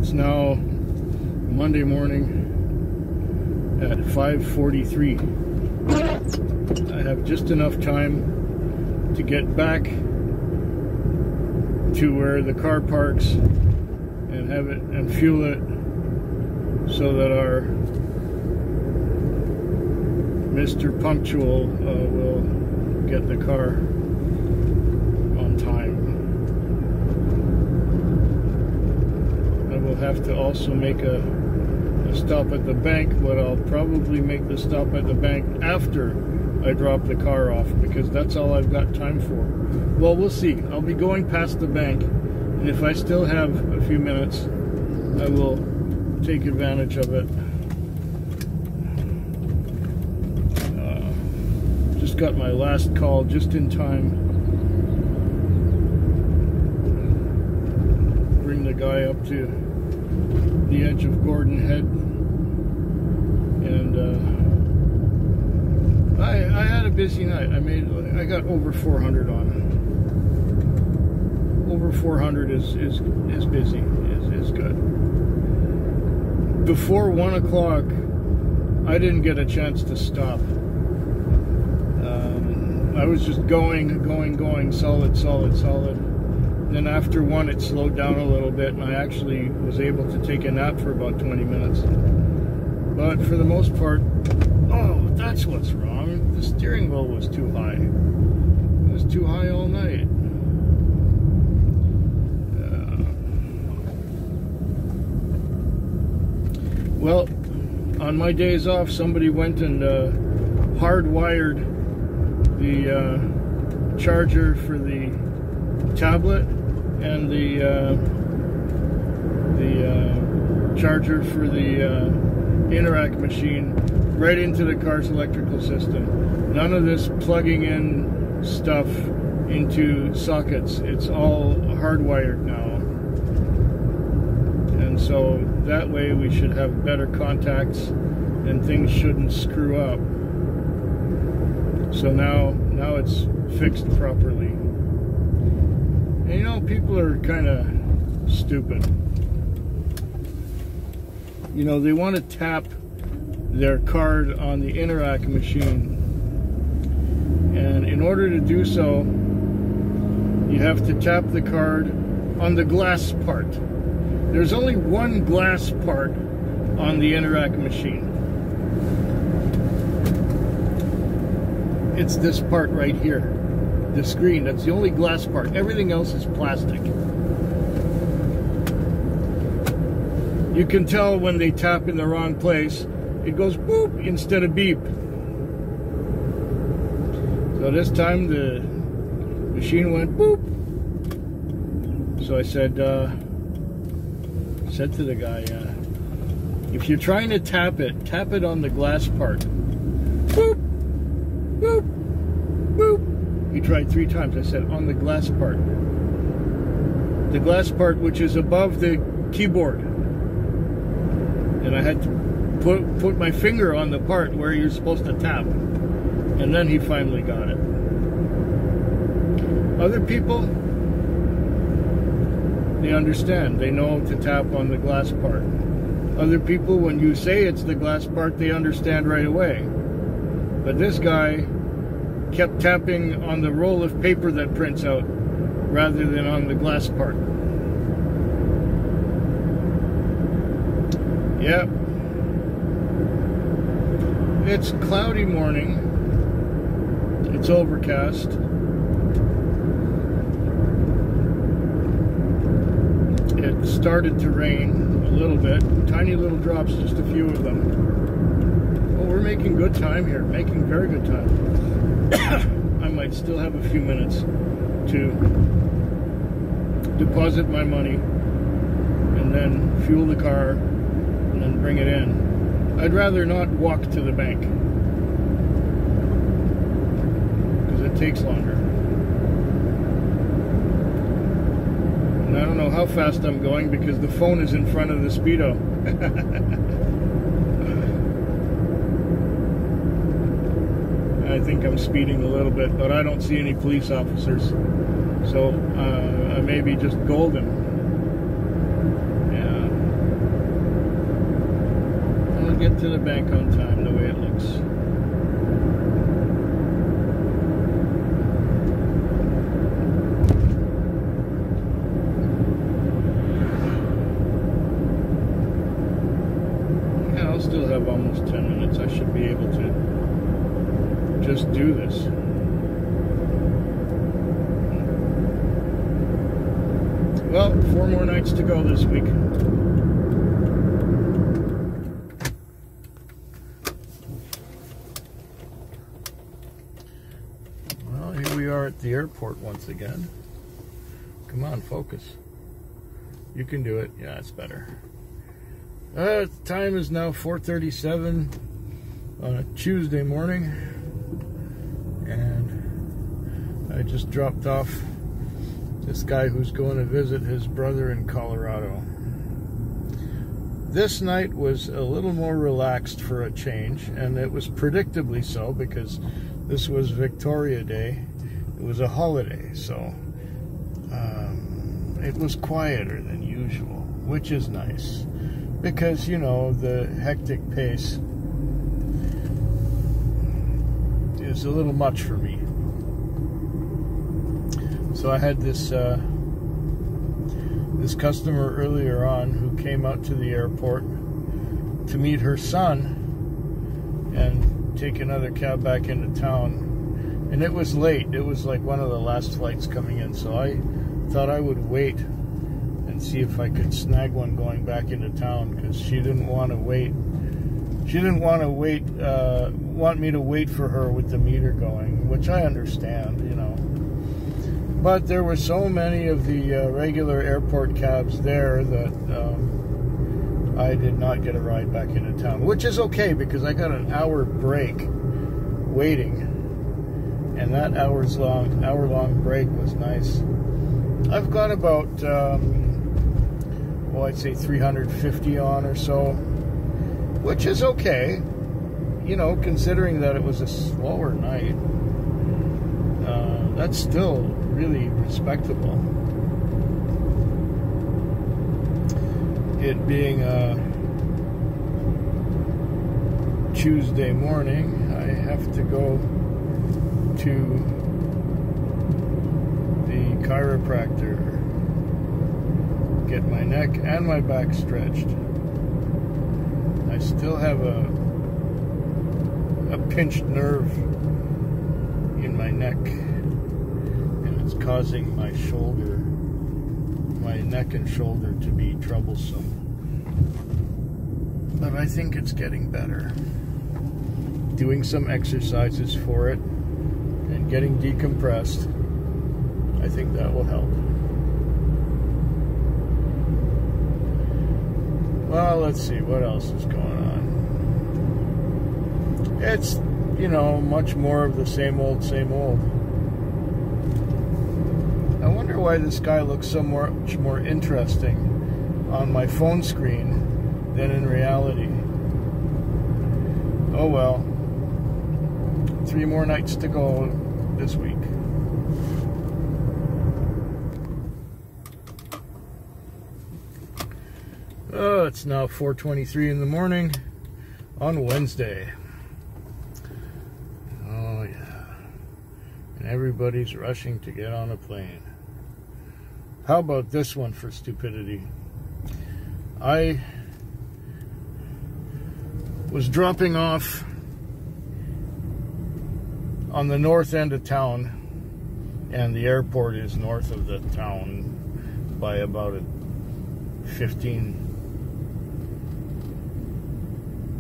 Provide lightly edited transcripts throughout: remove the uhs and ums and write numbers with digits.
It's now Monday morning at 5:43. I have just enough time to get back to where the car parks and have it and fuel it so that our Mr. Punctual will get the car on time. I will have to also make a stop at the bank, but I'll probably make the stop at the bank after I drop the car off, because that's all I've got time for. Well, we'll see. I'll be going past the bank, and if I still have a few minutes, I will take advantage of it. Just got my last call just in time. Bring the guy up to the edge of Gordon Head, and I had a busy night. I got over 400 on it. Over 400 is busy, is good. Before 1 o'clock, I didn't get a chance to stop. I was just going, solid. Then after 1, it slowed down a little bit, and I actually was able to take a nap for about 20 minutes. But for the most part, oh, that's what's wrong. The steering wheel was too high. It was too high all night. Well, on my days off, somebody went and hardwired the charger for the tablet and the charger for the Interac machine right into the car's electrical system. None of this plugging in stuff into sockets. It's all hardwired now. And so that way we should have better contacts and things shouldn't screw up. So now it's fixed properly. And you know, people are kind of stupid. You know, they want to tap their card on the Interac machine. And in order to do so, you have to tap the card on the glass part. There's only one glass part on the Interac machine. It's this part right here. The screen, that's the only glass part. Everything else is plastic. You can tell when they tap in the wrong place. It goes boop instead of beep. So this time the machine went boop. So I said to the guy, if you're trying to tap it on the glass part. Boop, boop, boop. He tried 3 times. I said, on the glass part. The glass part which is above the keyboard. And I had to put my finger on the part where you're supposed to tap. And then he finally got it. Other people, they understand. They know to tap on the glass part. Other people, when you say it's the glass part, they understand right away. But this guy kept tapping on the roll of paper that prints out rather than on the glass part. Yep. It's a cloudy morning. It's overcast. It started to rain a little bit. Tiny little drops, just a few of them. Well, we're making good time here. Making very good time. I might still have a few minutes to deposit my money and then fuel the car and then bring it in. I'd rather not walk to the bank because it takes longer. And I don't know how fast I'm going because the phone is in front of the Speedo. I think I'm speeding a little bit, but I don't see any police officers. So I may be just golden. Yeah. to the bank on time the way it looks. Yeah, I'll still have almost 10 minutes. I should be able to just do this. Well, 4 more nights to go this week. Well, here we are at the airport once again. Come on, focus. You can do it. Yeah, it's better. Time is now 4:37 on a Tuesday morning. And I just dropped off this guy who's going to visit his brother in Colorado. This night was a little more relaxed for a change, and it was predictably so because this was Victoria Day. It was a holiday, so it was quieter than usual, which is nice because, you know, the hectic pace is a little much for me. So I had this this customer earlier on who came out to the airport to meet her son and take another cab back into town. And it was late. It was like one of the last flights coming in. So I thought I would wait and see if I could snag one going back into town because she didn't want to wait. She didn't want me to wait for her with the meter going, which I understand, you know. But there were so many of the regular airport cabs there that I did not get a ride back into town, which is okay because I got an hour break waiting, and that hour-long break was nice. I've got about, well, I'd say 350 on or so, which is okay, you know, considering that it was a slower night. That's still really respectable. It being a Tuesday morning, I have to go to the chiropractor, get my neck and my back stretched. I still have a pinched nerve in my neck, and it's causing my shoulder, my neck and shoulder to be troublesome. But I think it's getting better. Doing some exercises for it and getting decompressed, I think that will help. Well, let's see, what else is going on? It's, you know, much more of the same old, same old. I wonder why this guy looks so much more interesting on my phone screen than in reality. Oh well. 3 more nights to go this week. Oh, it's now 4:23 in the morning on Wednesday. Oh yeah. And everybody's rushing to get on a plane. How about this one for stupidity? I was dropping off on the north end of town, and the airport is north of the town by about a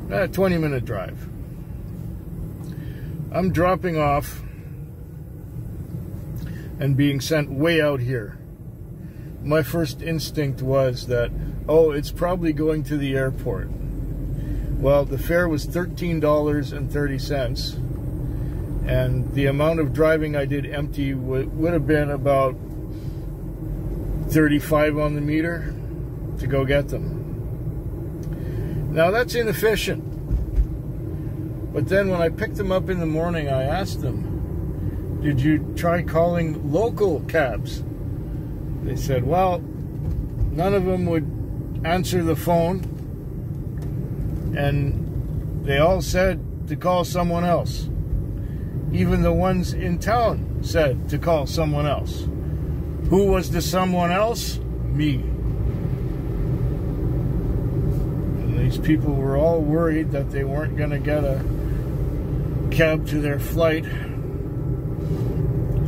20-minute drive. I'm dropping off and being sent way out here. My first instinct was that, oh, it's probably going to the airport. Well, the fare was $13.30, and the amount of driving I did empty would have been about 35 on the meter to go get them. Now that's inefficient. But then when I picked them up in the morning, I asked them, did you try calling local cabs? They said, well, none of them would answer the phone, and They all said to call someone else. Even the ones in town said to call someone else. Who was the someone else? Me. And these people were all worried that they weren't going to get a cab to their flight.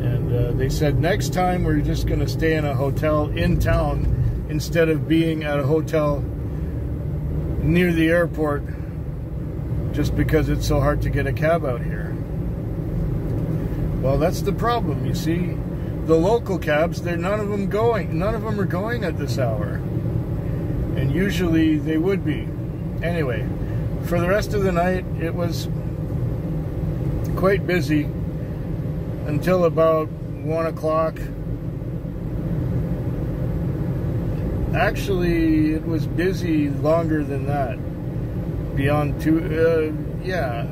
And they said next time we're just going to stay in a hotel in town instead of being at a hotel near the airport just because it's so hard to get a cab out here. Well, that's the problem, you see. The local cabs, none of them are going at this hour. And usually they would be. Anyway, for the rest of the night, it was quite busy until about 1 o'clock. Actually, it was busy longer than that. Beyond 2, yeah.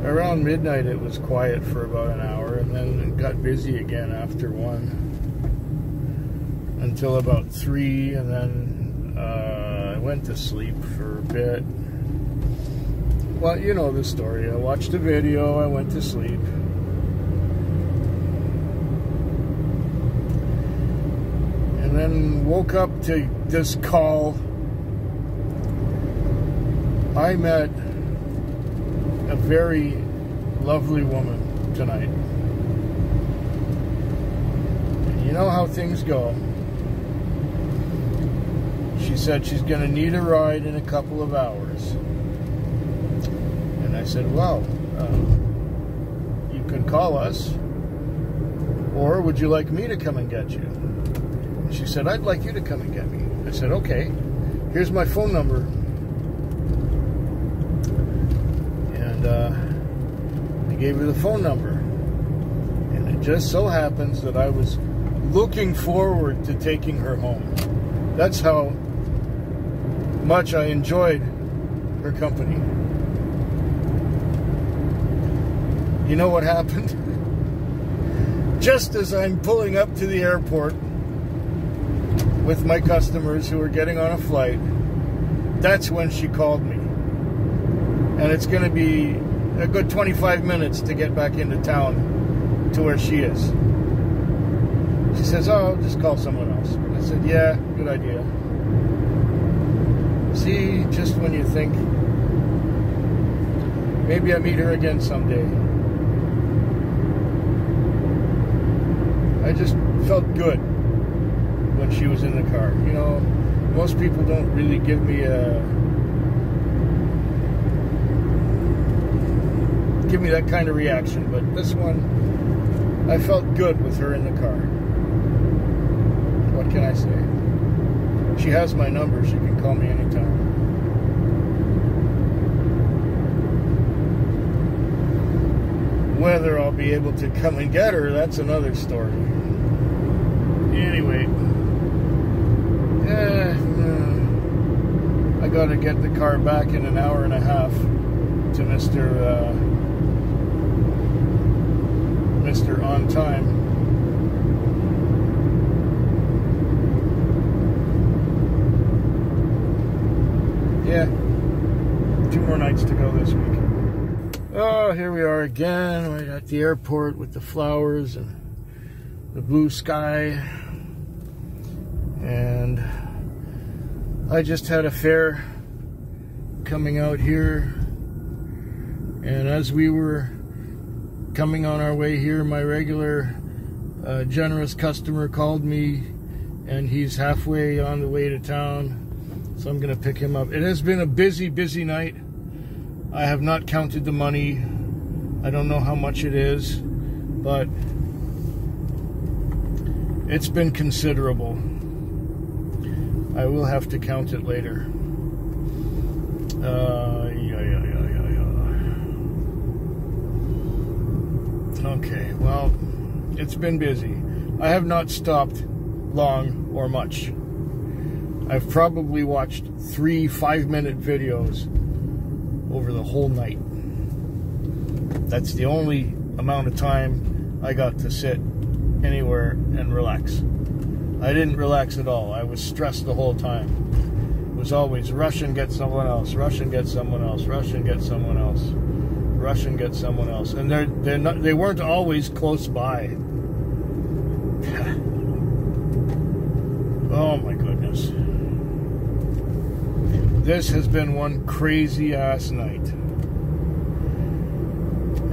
Around midnight it was quiet for about an hour, and then it got busy again after 1 until about 3, and then I went to sleep for a bit. Well, you know the story. I watched a video, I went to sleep. And then woke up to this call. I met a very lovely woman tonight. And you know how things go. She said she's going to need a ride in a couple of hours. And I said, well, you can call us, or would you like me to come and get you? And she said, I'd like you to come and get me. I said, okay, here's my phone number. I gave her the phone number, and it just so happens that I was looking forward to taking her home. That's how much I enjoyed her company. You know what happened? Just as I'm pulling up to the airport with my customers who are getting on a flight, that's when she called me. And it's going to be a good 25 minutes to get back into town to where she is. She says, oh, I'll just call someone else. I said, yeah, good idea. See, just when you think, maybe I meet her again someday. I just felt good when she was in the car. You know, most people don't really give me that kind of reaction, but this one, I felt good with her in the car. What can I say? She has my number. She can call me anytime. Whether I'll be able to come and get her, that's another story. Anyway, I gotta get the car back in an hour and a half to Mr. On Time. Yeah, 2 more nights to go this week. Oh, here we are again, right at the airport with the flowers and the blue sky. And I just had a fare coming out here, and as we were coming on our way here, my regular generous customer called me, and he's halfway on the way to town, so I'm gonna pick him up. It has been a busy night. I have not counted the money. I don't know how much it is, but it's been considerable. I will have to count it later. Okay, well, it's been busy. I have not stopped long or much. I've probably watched 3 5-minute videos over the whole night. That's the only amount of time I got to sit anywhere and relax. I didn't relax at all. I was stressed the whole time was always rush and get someone else, rush and get someone else, rush and get someone else, rush and get someone else. And they weren't always close by. Oh my goodness. This has been one crazy ass night.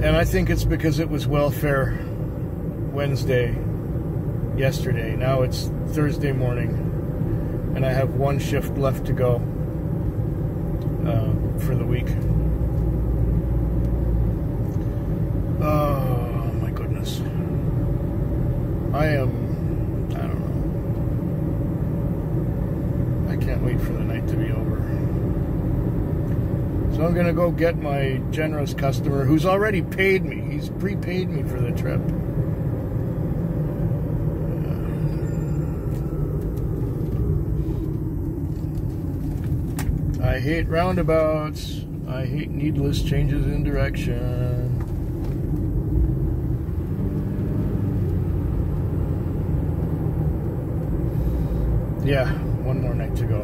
And I think it's because it was Welfare Wednesday yesterday. Now it's Thursday morning, and I have one shift left to go for the week. Oh my goodness. I don't know. I can't wait for the night to be over. So I'm gonna go get my generous customer who's already paid me. He's prepaid me for the trip. I hate roundabouts. I hate needless changes in direction. Yeah, one more night to go.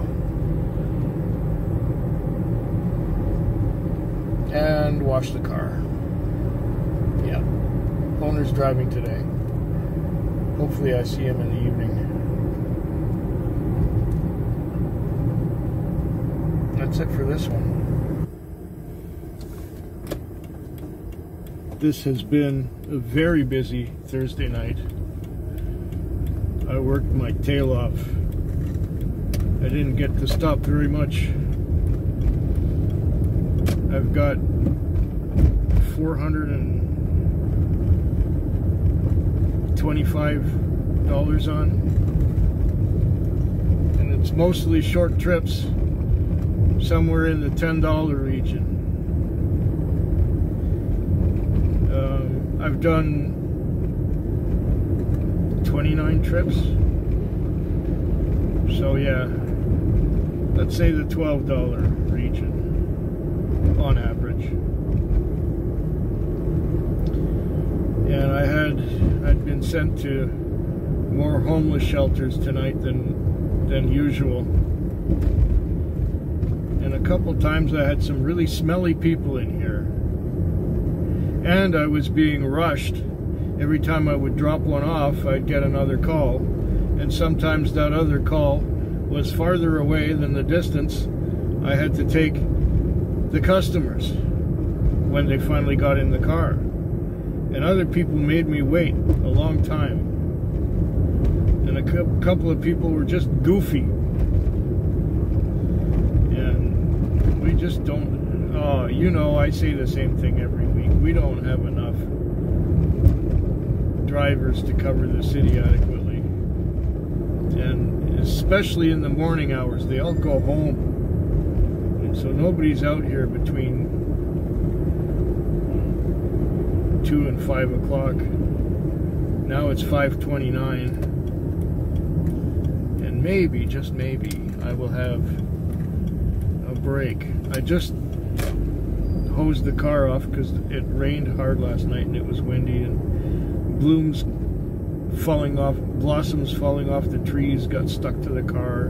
And wash the car. Yeah. Owner's driving today. Hopefully I see him in the evening. That's it for this one. This has been a very busy Thursday night. I worked my tail off. I didn't get to stop very much. I've got $425 on, and it's mostly short trips, somewhere in the $10 region. I've done 29 trips, so yeah, let's say the $12 region on average. And I'd been sent to more homeless shelters tonight than usual. And a couple times I had some really smelly people in here. And I was being rushed. Every time I would drop one off, I'd get another call. And sometimes that other call was farther away than the distance I had to take the customers when they finally got in the car. And other people made me wait a long time. And a couple of people were just goofy. And we just don't, oh, you know, I say the same thing every week. We don't have enough drivers to cover the city adequately. And especially in the morning hours, they all go home. And so nobody's out here between 2 and 5 o'clock. Now it's 5:29, and maybe, just maybe, I will have a break. I just hosed the car off because it rained hard last night and it was windy, and blossoms falling off the trees got stuck to the car,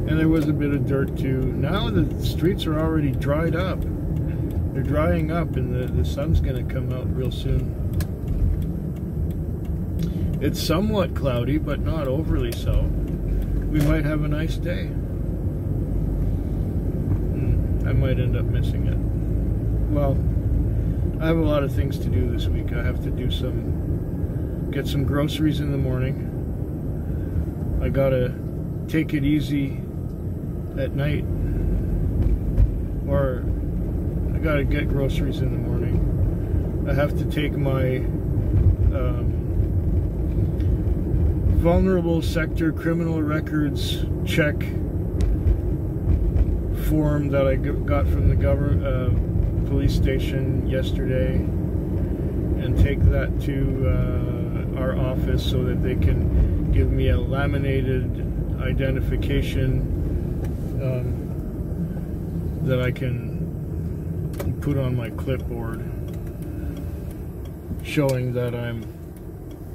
and there was a bit of dirt too. Now the streets are already dried up. They're drying up, and the sun's going to come out real soon. It's somewhat cloudy, but not overly so. We might have a nice day. I might end up missing it. Well, I have a lot of things to do this week. I have to do get some groceries in the morning. I gotta take it easy at night, or I gotta get groceries in the morning. I have to take my vulnerable sector criminal records check form that I got from the police station yesterday, and take that to our office so that they can give me a laminated identification that I can put on my clipboard, showing that I'm,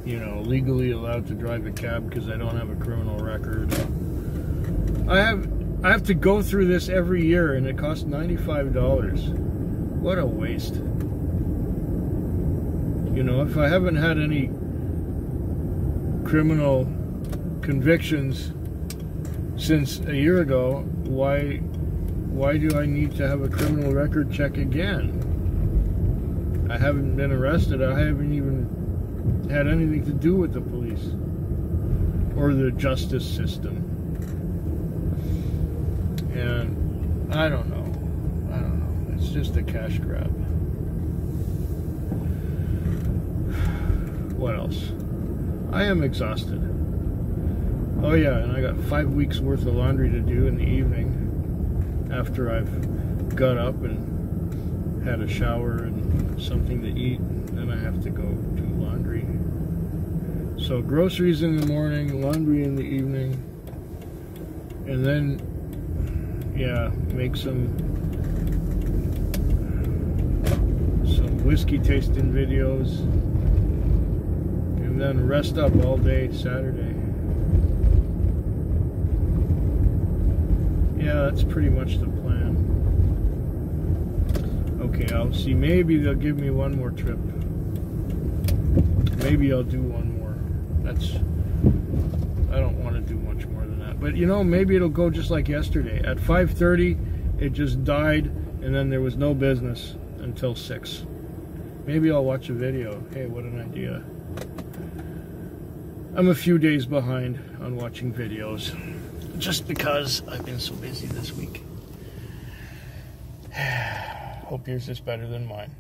you know, legally allowed to drive a cab because I don't have a criminal record. I I have to go through this every year, and it costs $95. What a waste. You know, if I haven't had any criminal convictions since a year ago, why do I need to have a criminal record check again? I haven't been arrested. I haven't even had anything to do with the police or the justice system. And I don't know. It's just a cash grab. What else? I am exhausted. Oh yeah, and I got 5 weeks worth of laundry to do in the evening after I've got up and had a shower and something to eat. Then I have to go do laundry. So groceries in the morning, laundry in the evening, and then, yeah, make some whiskey tasting videos, and then rest up all day Saturday. Yeah, that's pretty much the plan. Okay, I'll see. Maybe they'll give me one more trip. Maybe I'll do one more. I don't want to do much more than that. But you know, maybe it'll go just like yesterday. At 5:30, it just died, and then there was no business until 6. Maybe I'll watch a video. Hey, what an idea. I'm a few days behind on watching videos, just because I've been so busy this week. Hope yours is better than mine.